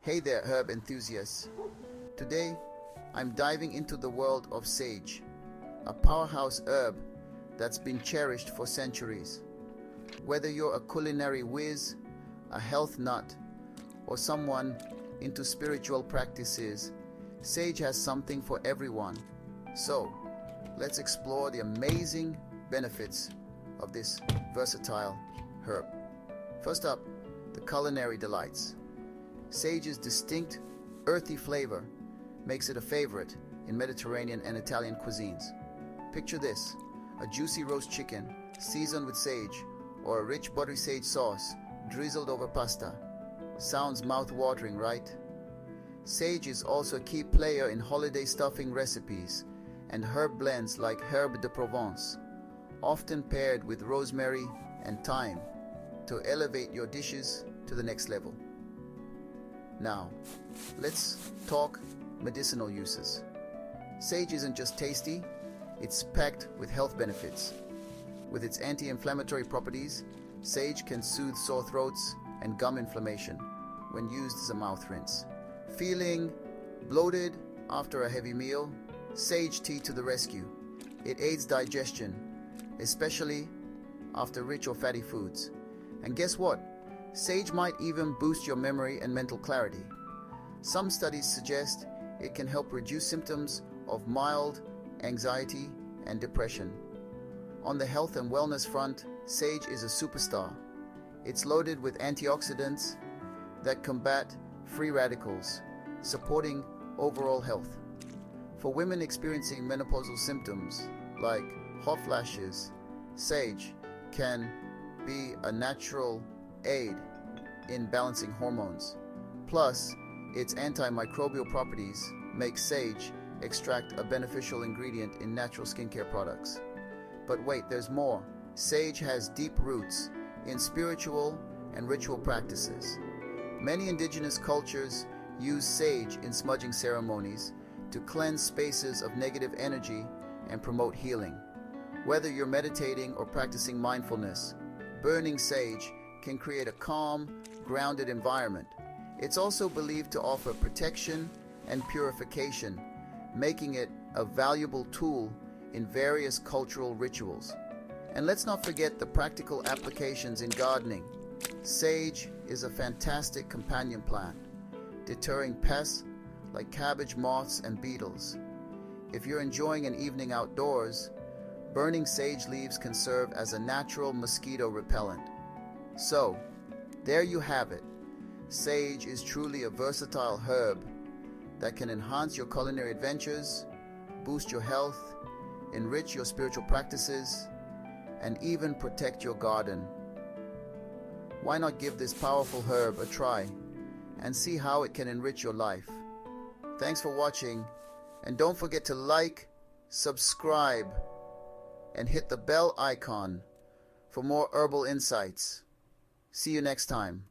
Hey there, herb enthusiasts. Today, I'm diving into the world of sage, a powerhouse herb that's been cherished for centuries. Whether you're a culinary whiz, a health nut, or someone into spiritual practices, sage has something for everyone. So, let's explore the amazing benefits of this versatile herb. First up, the culinary delights. Sage's distinct, earthy flavor makes it a favorite in Mediterranean and Italian cuisines. Picture this: a juicy roast chicken seasoned with sage, or a rich buttery sage sauce drizzled over pasta. Sounds mouth-watering, right? Sage is also a key player in holiday stuffing recipes and herb blends like Herbe de Provence, often paired with rosemary and thyme to elevate your dishes to the next level. Now, let's talk medicinal uses. Sage isn't just tasty, it's packed with health benefits. With its anti-inflammatory properties, sage can soothe sore throats and gum inflammation when used as a mouth rinse. Feeling bloated after a heavy meal? Sage tea to the rescue. It aids digestion, especially after rich or fatty foods. And guess what? Sage might even boost your memory and mental clarity. Some studies suggest it can help reduce symptoms of mild anxiety and depression. On the health and wellness front, sage is a superstar. It's loaded with antioxidants that combat free radicals, supporting overall health. For women experiencing menopausal symptoms like hot flashes, sage can be a natural aid in balancing hormones. Plus, its antimicrobial properties make sage extract a beneficial ingredient in natural skincare products. But wait, there's more. Sage has deep roots in spiritual and ritual practices. Many indigenous cultures use sage in smudging ceremonies to cleanse spaces of negative energy and promote healing. Whether you're meditating or practicing mindfulness, burning sage can create a calm, grounded environment. It's also believed to offer protection and purification, making it a valuable tool in various cultural rituals. And let's not forget the practical applications in gardening. Sage is a fantastic companion plant, deterring pests like cabbage moths and beetles. If you're enjoying an evening outdoors, burning sage leaves can serve as a natural mosquito repellent. So, there you have it. Sage is truly a versatile herb that can enhance your culinary adventures, boost your health, enrich your spiritual practices, and even protect your garden. Why not give this powerful herb a try and see how it can enrich your life? Thanks for watching, and don't forget to like, subscribe, and hit the bell icon for more herbal insights. See you next time.